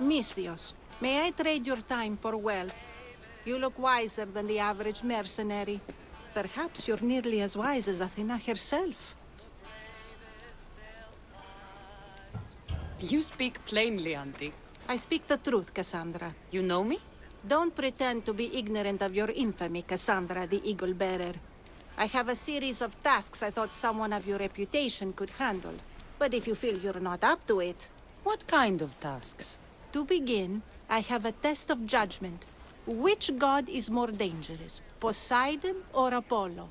Hephaistos. May I trade your time for wealth? You look wiser than the average mercenary. Perhaps you're nearly as wise as Athena herself. You speak plainly, Auntie. I speak the truth, Cassandra. You know me? Don't pretend to be ignorant of your infamy, Cassandra the Eagle Bearer. I have a series of tasks I thought someone of your reputation could handle. But if you feel you're not up to it... What kind of tasks? To begin, I have a test of judgment. Which god is more dangerous, Poseidon or Apollo?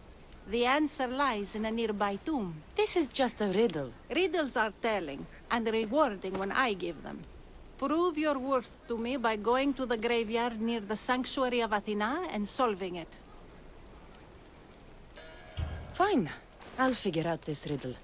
The answer lies in a nearby tomb. This is just a riddle. Riddles are telling, and rewarding when I give them. Prove your worth to me by going to the graveyard near the sanctuary of Athena and solving it. Fine. I'll figure out this riddle.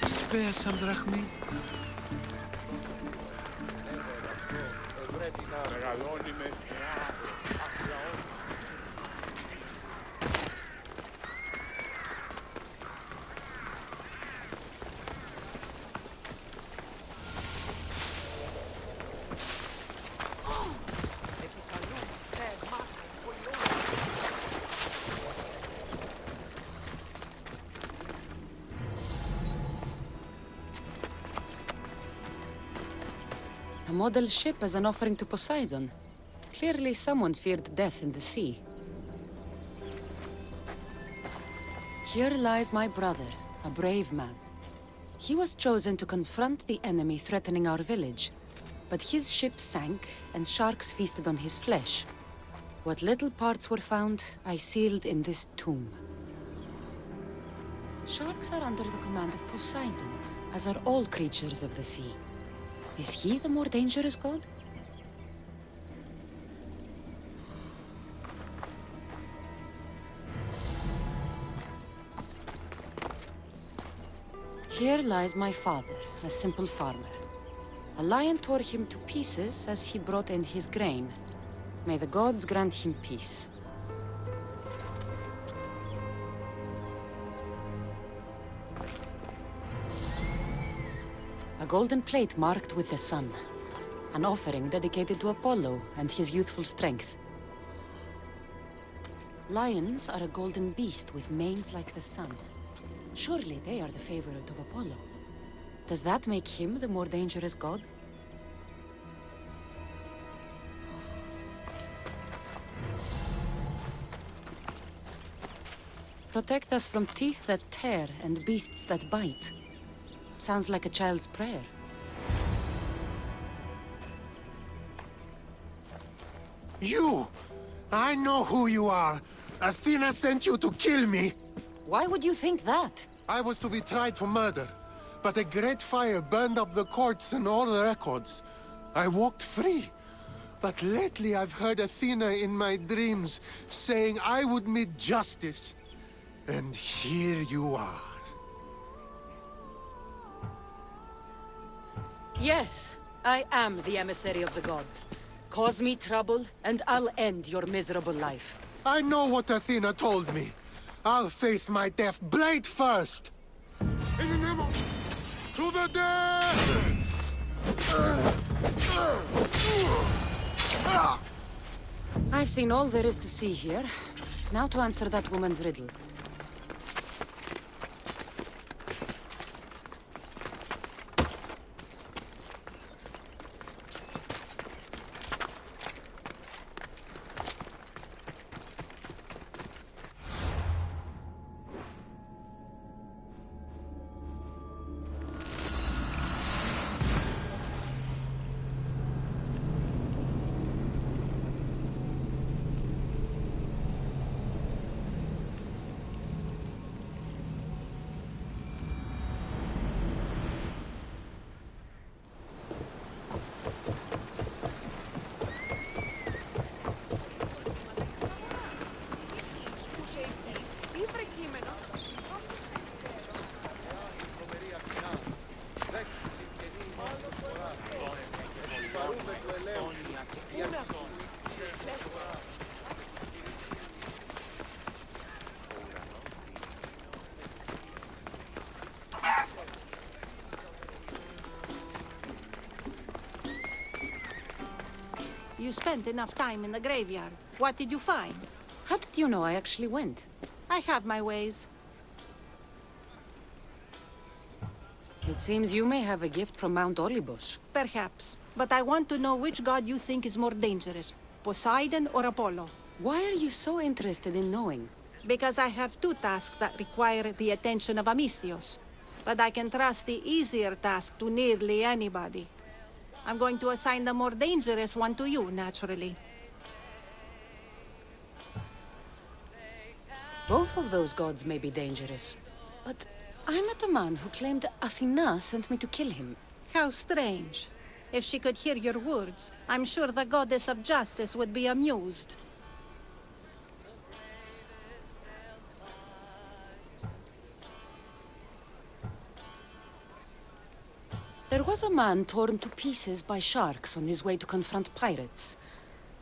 Spare some drachmi. A model ship as an offering to Poseidon. Clearly someone feared death in the sea. Here lies my brother, a brave man. He was chosen to confront the enemy threatening our village. But his ship sank, and sharks feasted on his flesh. What little parts were found, I sealed in this tomb. Sharks are under the command of Poseidon, as are all creatures of the sea. Is he the more dangerous god? Here lies my father, a simple farmer. A lion tore him to pieces as he brought in his grain. May the gods grant him peace. A golden plate marked with the sun. An offering dedicated to Apollo and his youthful strength. Lions are a golden beast with manes like the sun. Surely they are the favorite of Apollo. Does that make him the more dangerous god? Protect us from teeth that tear and beasts that bite. Sounds like a child's prayer. You! I know who you are! Athena sent you to kill me! Why would you think that? I was to be tried for murder, but a great fire burned up the courts and all the records. I walked free. But lately I've heard Athena in my dreams saying I would meet justice. And here you are. Yes, I am the emissary of the gods. Cause me trouble, and I'll end your miserable life. I know what Athena told me. I'll face my death blade first! In the name of... To the death! I've seen all there is to see here. Now to answer that woman's riddle. You spent enough time in the graveyard. What did you find? How did you know I actually went? I have my ways. It seems you may have a gift from Mount Olympus. Perhaps. But I want to know which god you think is more dangerous, Poseidon or Apollo. Why are you so interested in knowing? Because I have two tasks that require the attention of Hephaistos. But I can trust the easier task to nearly anybody. I'm going to assign the more dangerous one to you, naturally. Both of those gods may be dangerous. But I met a man who claimed Athena sent me to kill him. How strange. If she could hear your words, I'm sure the goddess of justice would be amused. There was a man torn to pieces by sharks on his way to confront pirates.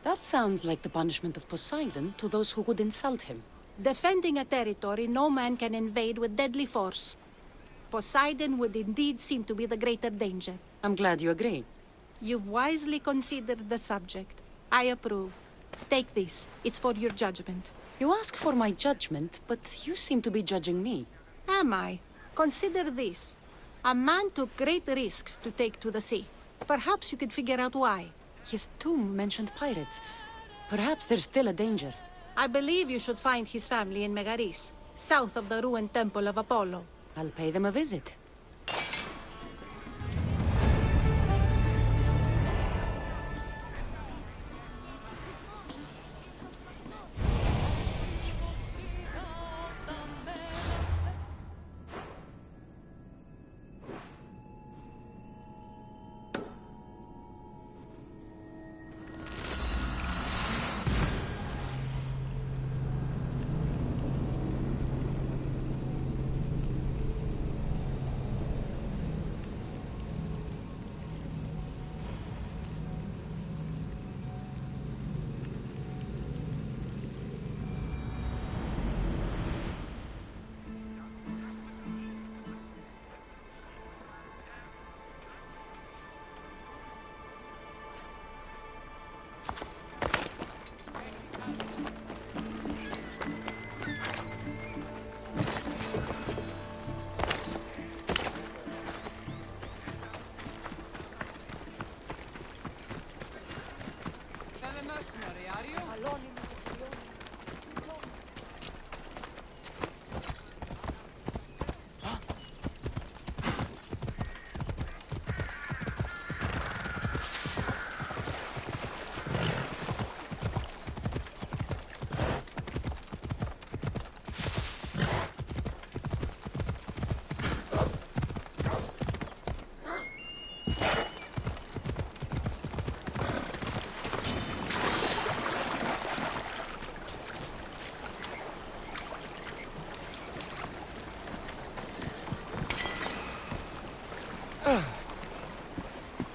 That sounds like the punishment of Poseidon to those who would insult him. Defending a territory no man can invade with deadly force. Poseidon would indeed seem to be the greater danger. I'm glad you agree. You've wisely considered the subject. I approve. Take this. It's for your judgment. You ask for my judgment, but you seem to be judging me. Am I? Consider this. A man took great risks to take to the sea. Perhaps you could figure out why. His tomb mentioned pirates. Perhaps there's still a danger. I believe you should find his family in Megaris, south of the ruined temple of Apollo. I'll pay them a visit.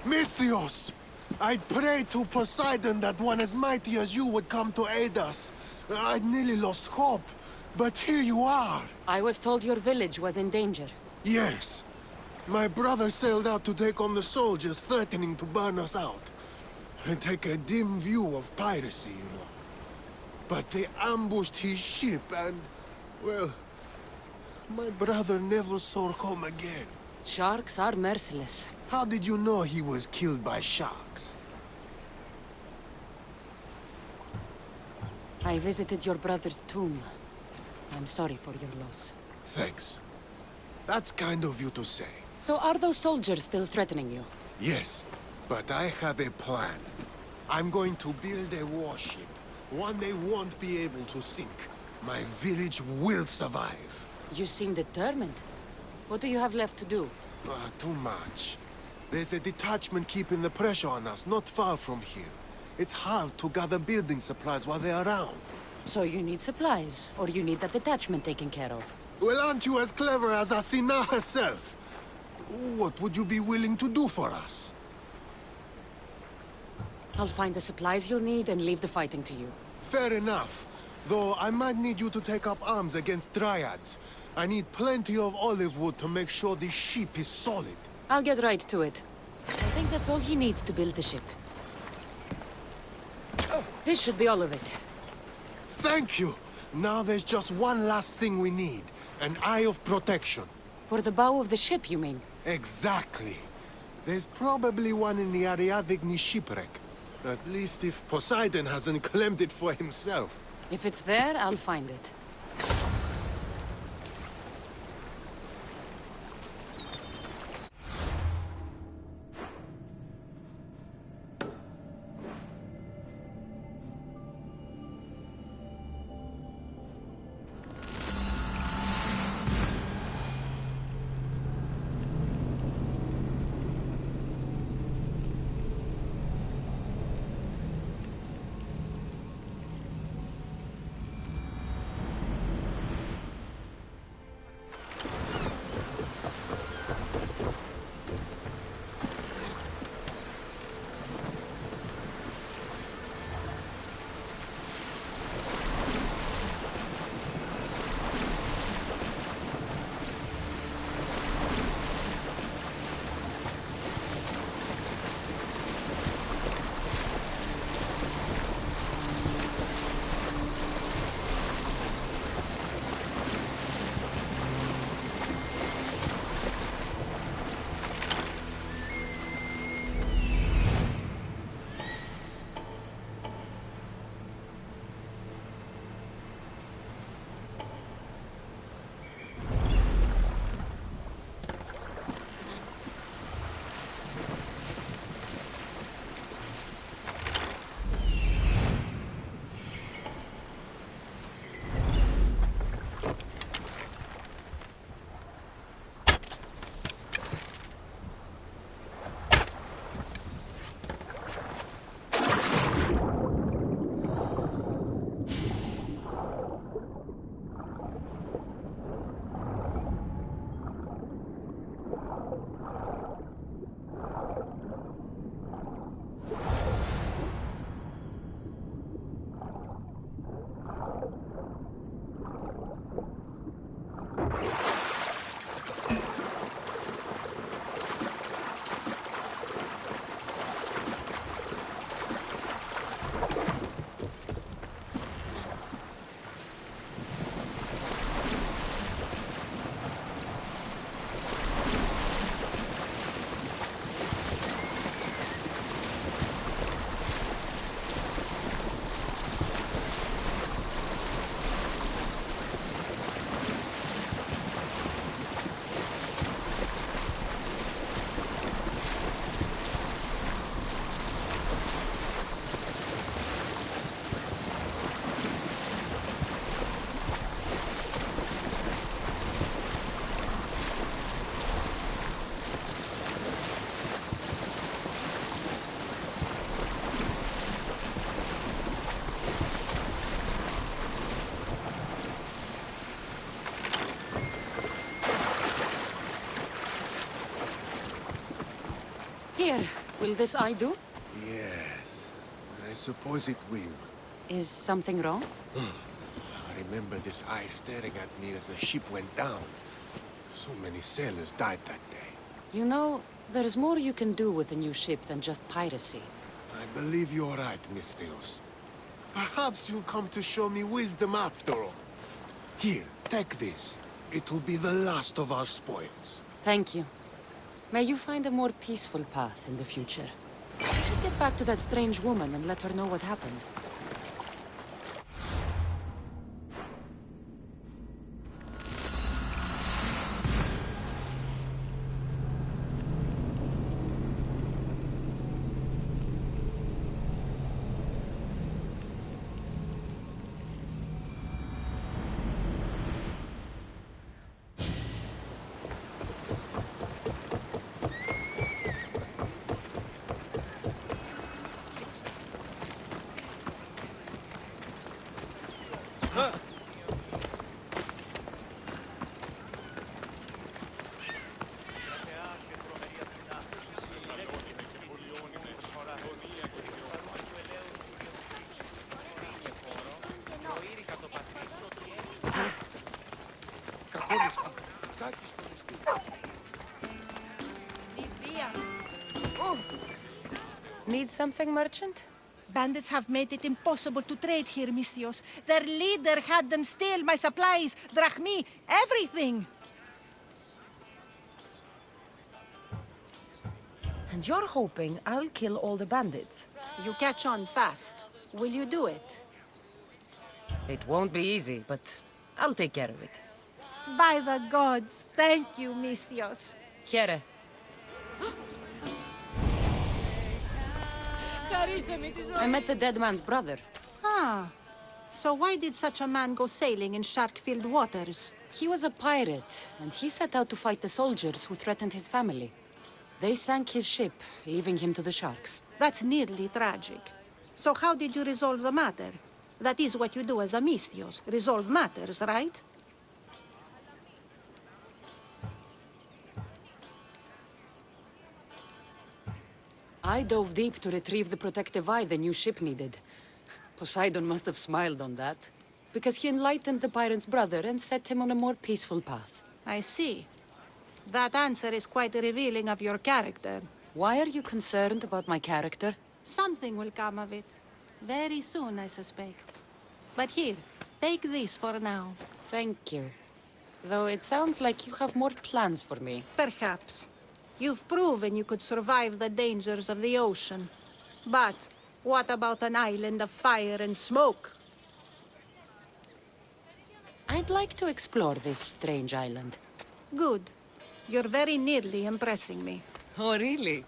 Misthios! I'd prayed to Poseidon that one as mighty as you would come to aid us. I'd nearly lost hope, but here you are. I was told your village was in danger. Yes. My brother sailed out to take on the soldiers threatening to burn us out. And take a dim view of piracy, you know. But they ambushed his ship and, well, my brother never saw home again. Sharks are merciless. How did you know he was killed by sharks? I visited your brother's tomb. I'm sorry for your loss. Thanks. That's kind of you to say. So are those soldiers still threatening you? Yes, but I have a plan. I'm going to build a warship. One they won't be able to sink. My village will survive. You seem determined. What do you have left to do? Too much. There's a detachment keeping the pressure on us, not far from here. It's hard to gather building supplies while they're around. So you need supplies, or you need that detachment taken care of. Well, aren't you as clever as Athena herself? What would you be willing to do for us? I'll find the supplies you'll need and leave the fighting to you. Fair enough. Though I might need you to take up arms against dryads. I need plenty of olive wood to make sure the ship is solid. I'll get right to it. I think that's all he needs to build the ship. This should be all of it. Thank you! Now there's just one last thing we need. An eye of protection. For the bow of the ship, you mean? Exactly. There's probably one in the Ariadne shipwreck. At least if Poseidon hasn't claimed it for himself. If it's there, I'll find it. Here, will this eye do? Yes, I suppose it will. Is something wrong? I remember this eye staring at me as the ship went down. So many sailors died that day. You know, there's more you can do with a new ship than just piracy. I believe you're right, Miss Theos. Perhaps you'll come to show me wisdom after all. Here, take this. It will be the last of our spoils. Thank you. May you find a more peaceful path in the future. I should get back to that strange woman and let her know what happened. Oh. Need something, merchant? Bandits have made it impossible to trade here, Mystios. Their leader had them steal my supplies, drachmi, everything. And you're hoping I'll kill all the bandits? You catch on fast. Will you do it? It won't be easy, but I'll take care of it. By the gods, thank you, Mystios. Here. I met the dead man's brother. Ah, so why did such a man go sailing in shark-filled waters? He was a pirate, and he set out to fight the soldiers who threatened his family. They sank his ship, leaving him to the sharks. That's nearly tragic. So how did you resolve the matter? That is what you do as a Mystios, resolve matters, right? I dove deep to retrieve the protective eye the new ship needed. Poseidon must have smiled on that, because he enlightened the pirate's brother and set him on a more peaceful path. I see. That answer is quite revealing of your character. Why are you concerned about my character? Something will come of it. Very soon, I suspect. But here, take this for now. Thank you. Though it sounds like you have more plans for me. Perhaps. You've proven you could survive the dangers of the ocean. But what about an island of fire and smoke? I'd like to explore this strange island. Good. You're very nearly impressing me. Oh, really?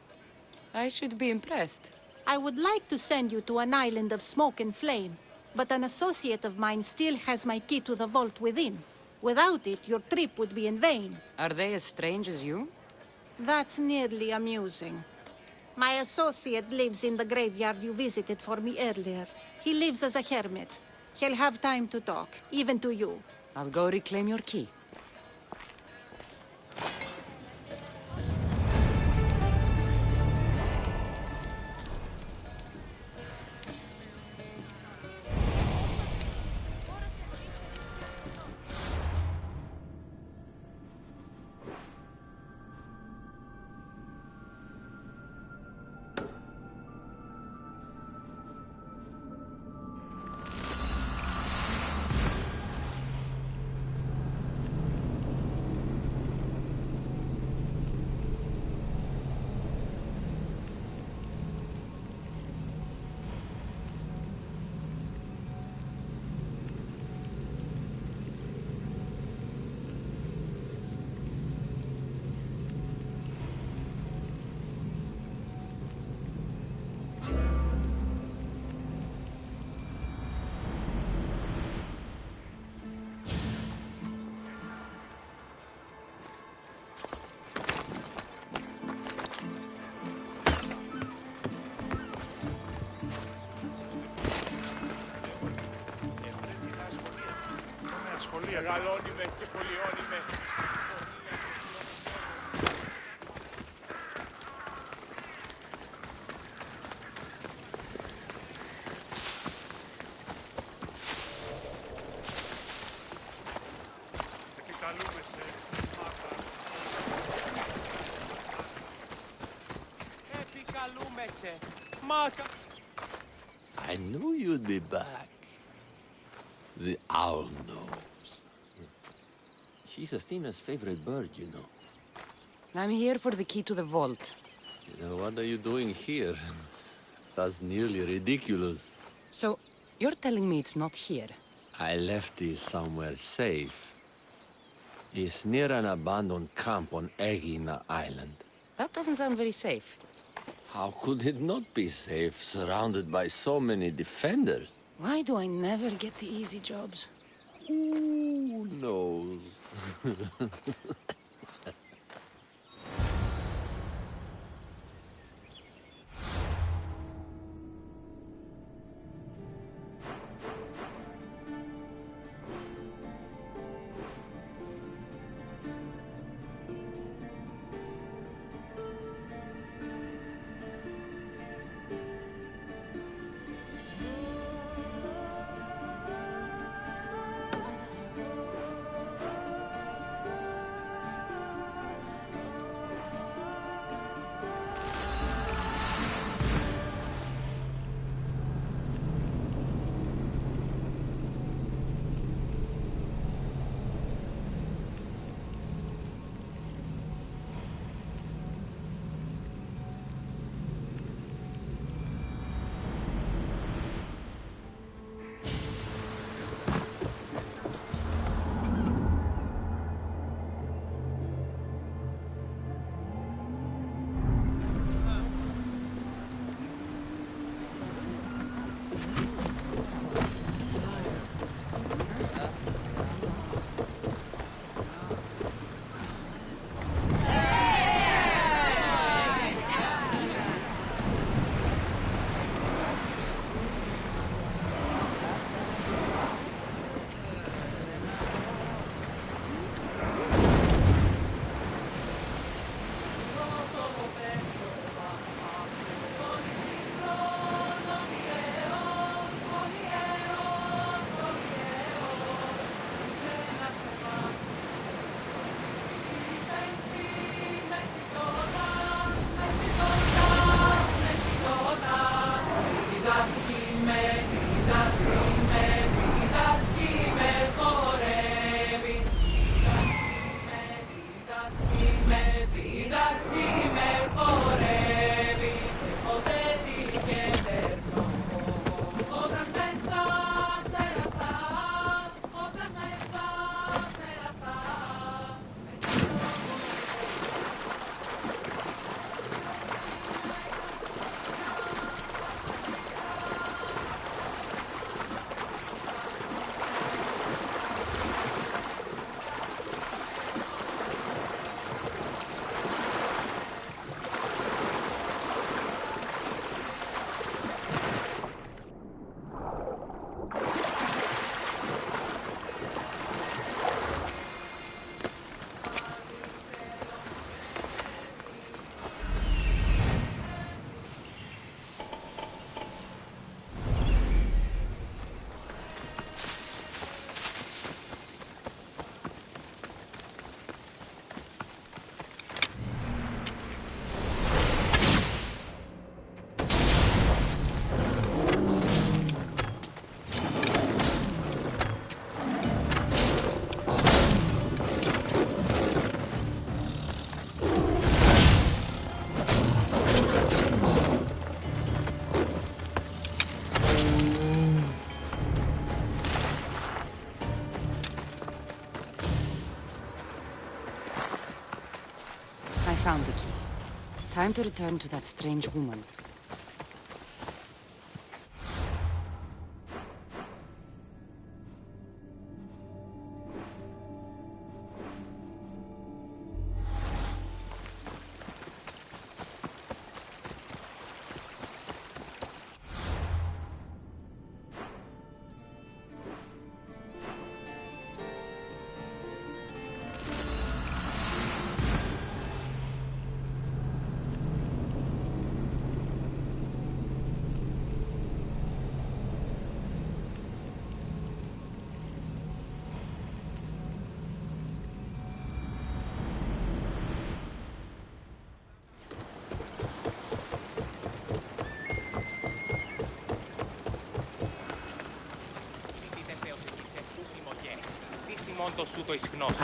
I should be impressed. I would like to send you to an island of smoke and flame, but an associate of mine still has my key to the vault within. Without it, your trip would be in vain. Are they as strange as you? That's nearly amusing. My associate lives in the graveyard you visited for me earlier. He lives as a hermit. He'll have time to talk, even to you. I'll go reclaim your key. Μεγαλώνει με και πολιώνει με. Επικαλούμεσαι, μάτα. Επικαλούμεσαι, μάτα. I knew you'd be back. The owl knows. She's Athena's favorite bird, you know. I'm here for the key to the vault. What are you doing here? That's nearly ridiculous. So, you're telling me it's not here? I left it somewhere safe. It's near an abandoned camp on Aegina Island. That doesn't sound very safe. How could it not be safe, surrounded by so many defenders? Why do I never get the easy jobs? Who knows? found the key. Time to return to that strange woman. Tossuto εις γνώση.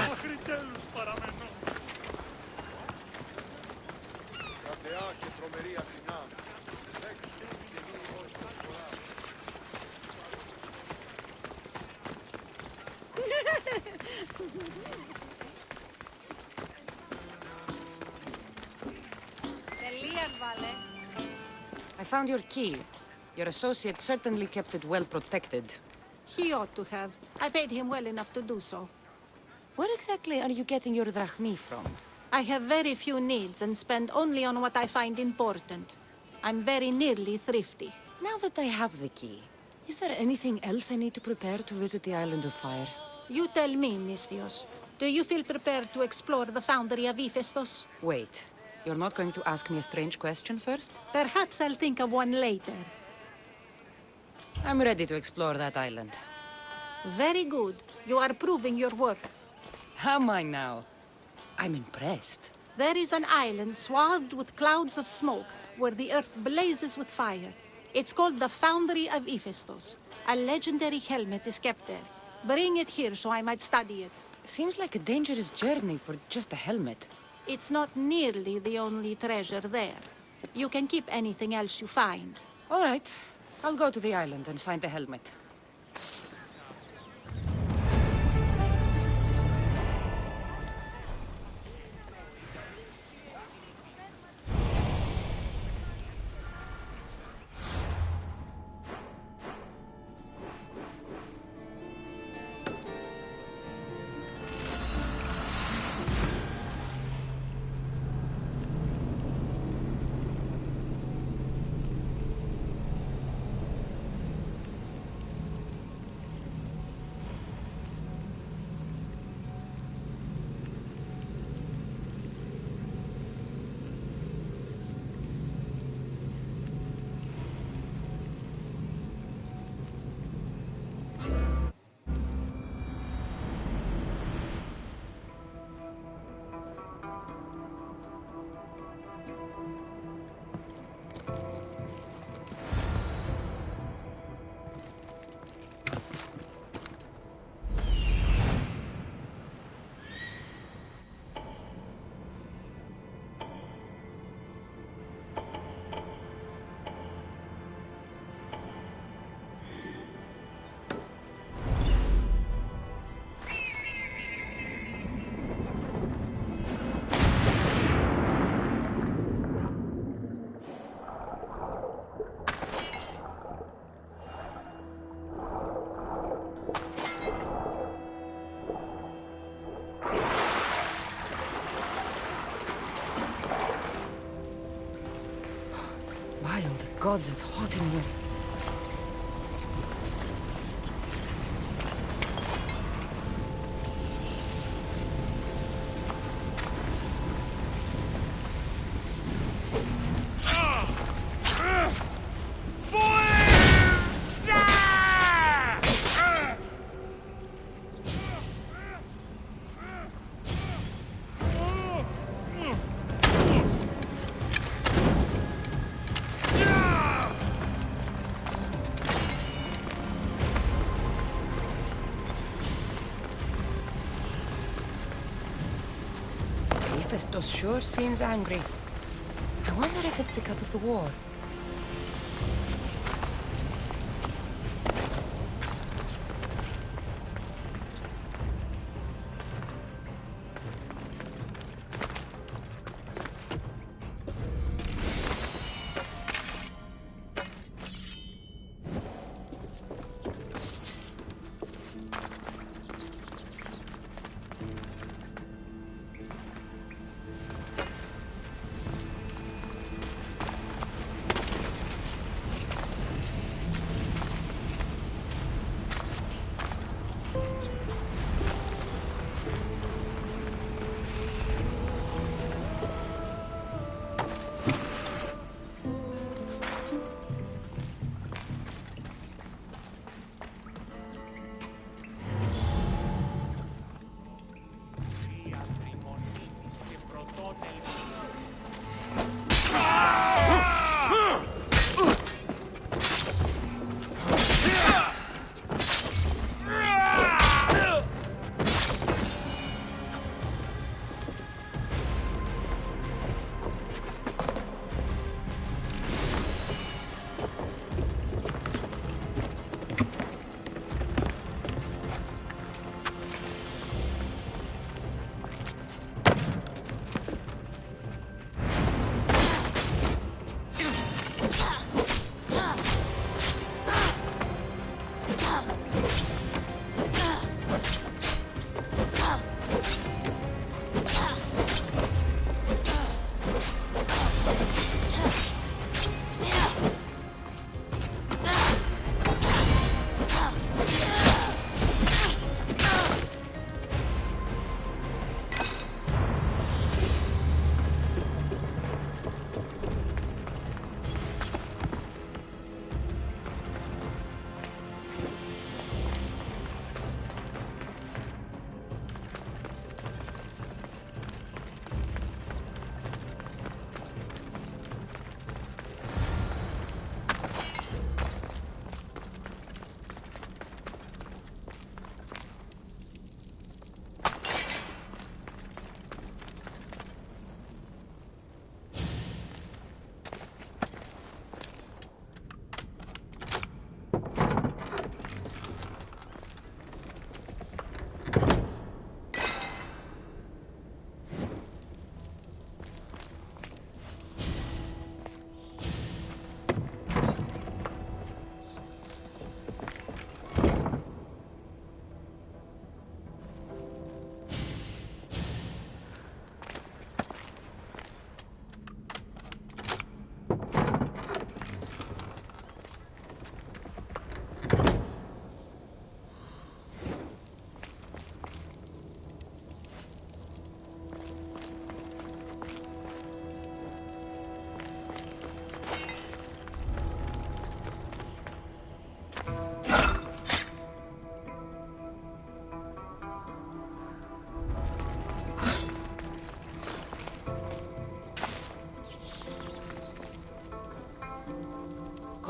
I found your key. Your associate certainly kept it well protected. He ought to have. I paid him well enough to do so. Where exactly are you getting your drachmi from? I have very few needs and spend only on what I find important. I'm very nearly thrifty. Now that I have the key, is there anything else I need to prepare to visit the Island of Fire? You tell me, Misthios. Do you feel prepared to explore the Foundry of Hephaistos? Wait, you're not going to ask me a strange question first? Perhaps I'll think of one later. I'm ready to explore that island. Very good. You are proving your worth. Am I now? I'm impressed. There is an island swathed with clouds of smoke, where the earth blazes with fire. It's called the Foundry of Hephaistos. A legendary helmet is kept there. Bring it here so I might study it. Seems like a dangerous journey for just a helmet. It's not nearly the only treasure there. You can keep anything else you find. All right. I'll go to the island and find the helmet. By all the gods, it's hot in here. Hephaistos sure seems angry. I wonder if it's because of the war.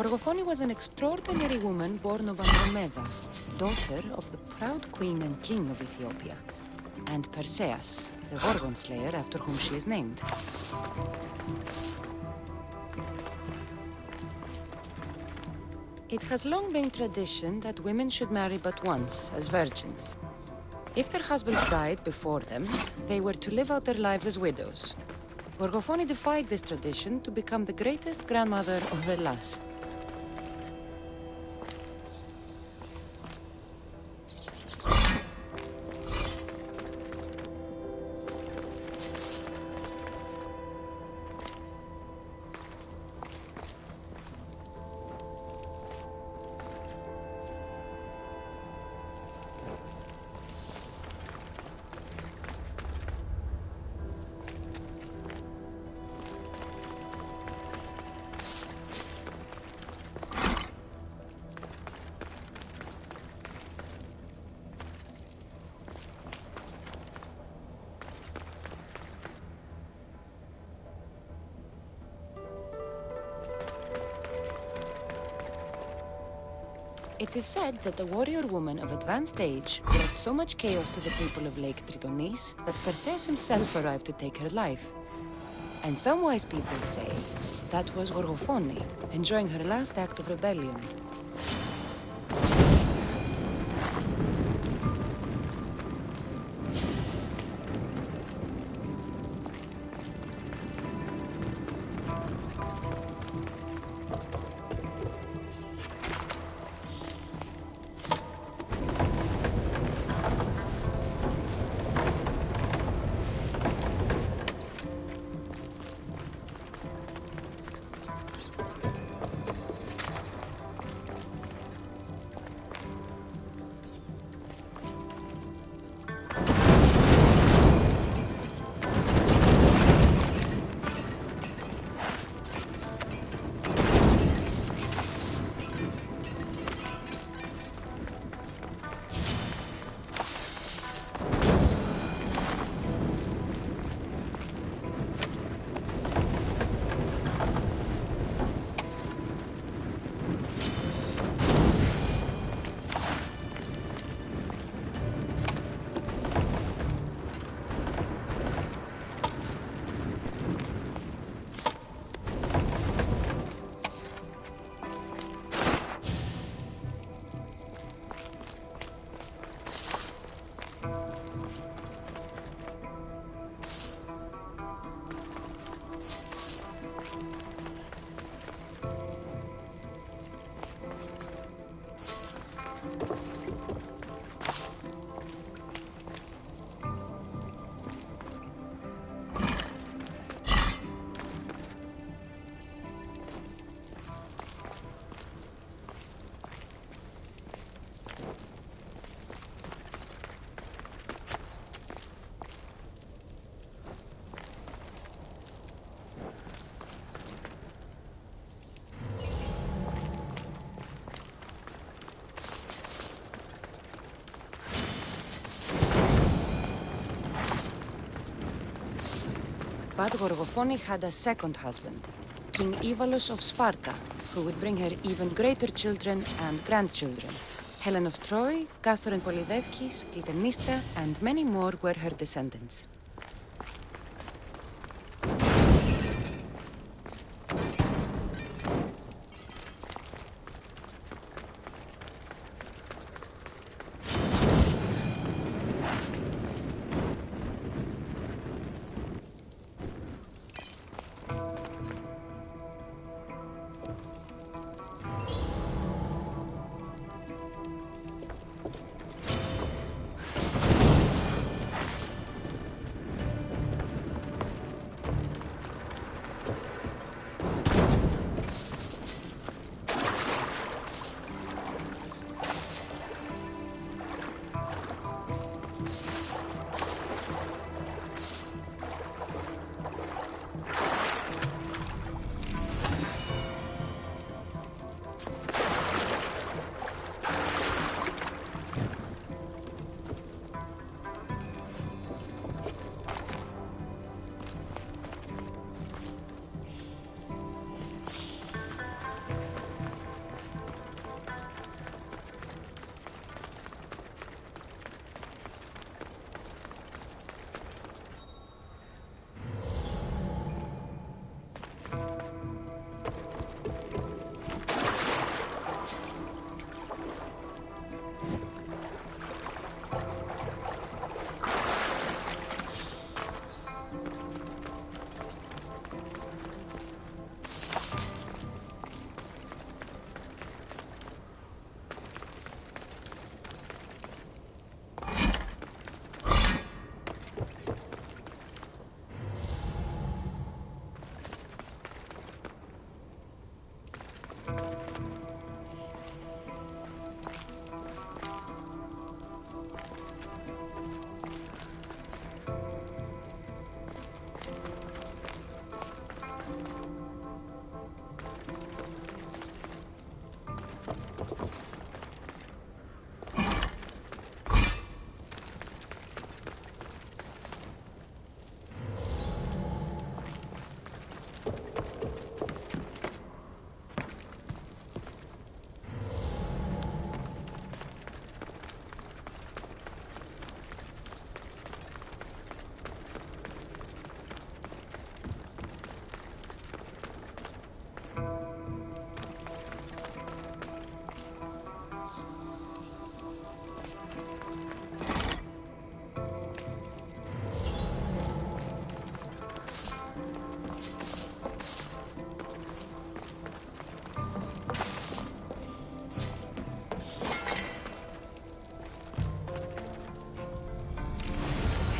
Gorgophone was an extraordinary woman born of Andromeda, daughter of the proud queen and king of Ethiopia, and Perseus, the Gorgon slayer after whom she is named. It has long been tradition that women should marry but once, as virgins. If their husbands died before them, they were to live out their lives as widows. Gorgophone defied this tradition to become the greatest grandmother of Hellas. It is said that the warrior woman of advanced age brought so much chaos to the people of Lake Tritonis that Perseus himself arrived to take her life. And some wise people say that was Gorgophone, enjoying her last act of rebellion. But Gorgophone had a second husband, King Ivalos of Sparta, who would bring her even greater children and grandchildren. Helen of Troy, Castor and Polydevkis, Clytemnestra, and many more were her descendants.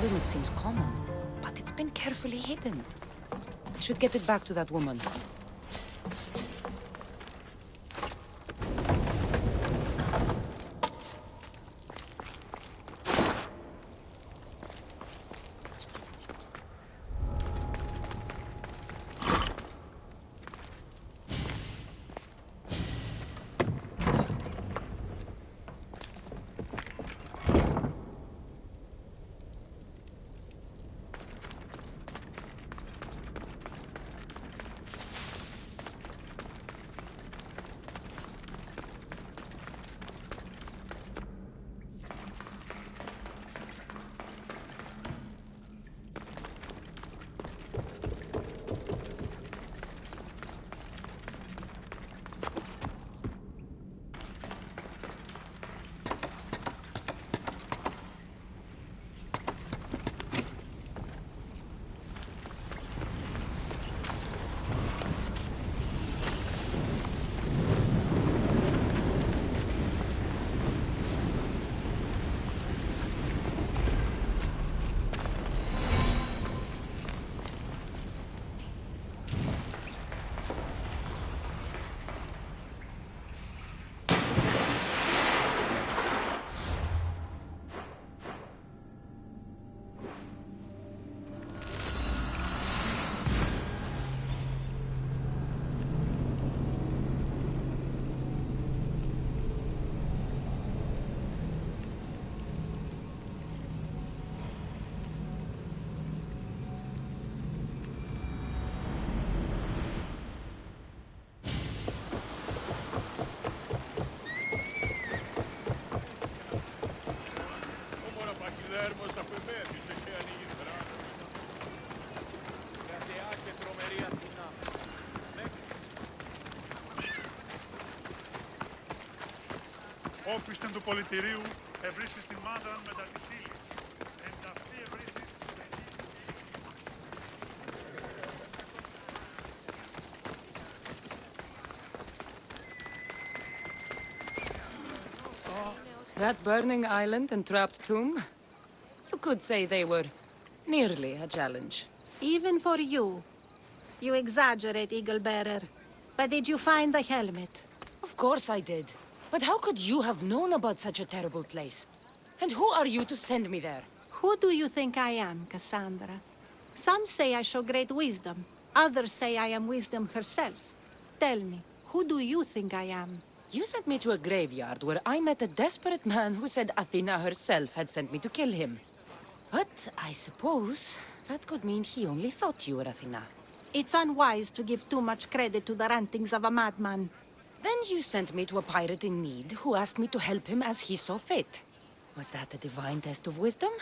helmet seems common, but it's been carefully hidden. I should get it back to that woman. Όπισθεν του πολιτηρίου ευρύσεις την μάδαν μετά της ύλης. Εν ταυτή ευρύσεις... That burning island and trapped tomb? You could say they were nearly a challenge. Even for you. You exaggerate, Eagle Bearer. But did you find the helmet? Of course I did. But how could you have known about such a terrible place? And who are you to send me there? Who do you think I am, Cassandra? Some say I show great wisdom. Others say I am wisdom herself. Tell me, who do you think I am? You sent me to a graveyard where I met a desperate man who said Athena herself had sent me to kill him. But I suppose that could mean he only thought you were Athena. It's unwise to give too much credit to the rantings of a madman. Then you sent me to a pirate in need who asked me to help him as he saw fit. Was that a divine test of wisdom,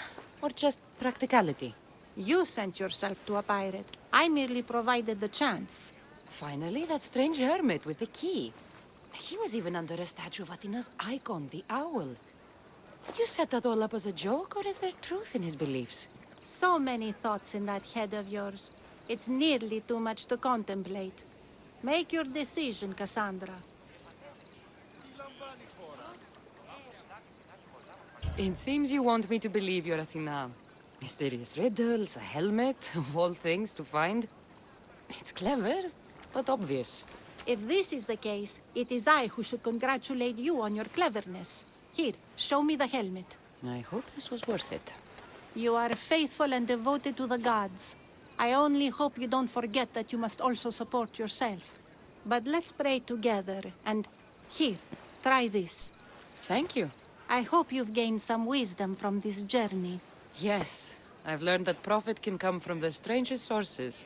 or just practicality? You sent yourself to a pirate. I merely provided the chance. Finally, that strange hermit with the key. He was even under a statue of Athena's icon, the owl. Did you set that all up as a joke, or is there truth in his beliefs? So many thoughts in that head of yours. It's nearly too much to contemplate. Make your decision, Cassandra. It seems you want me to believe you're Athena. Mysterious riddles, a helmet, of all things to find. It's clever, but obvious. If this is the case, it is I who should congratulate you on your cleverness. Here, show me the helmet. I hope this was worth it. You are faithful and devoted to the gods. I only hope you don't forget that you must also support yourself. But let's pray together, and here, try this. Thank you. I hope you've gained some wisdom from this journey. Yes, I've learned that profit can come from the strangest sources.